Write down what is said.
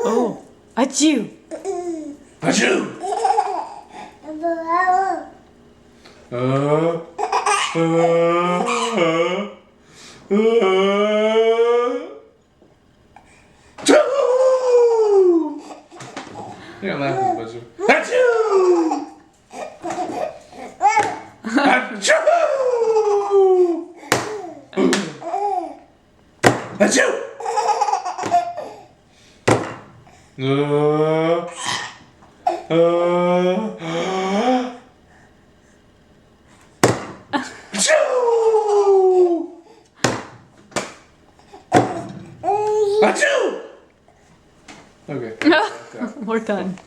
Oh, achoo! Achoo! You're laughing, but you. Achoo! Achoo! Achoo! Achoo! Okay. We're done.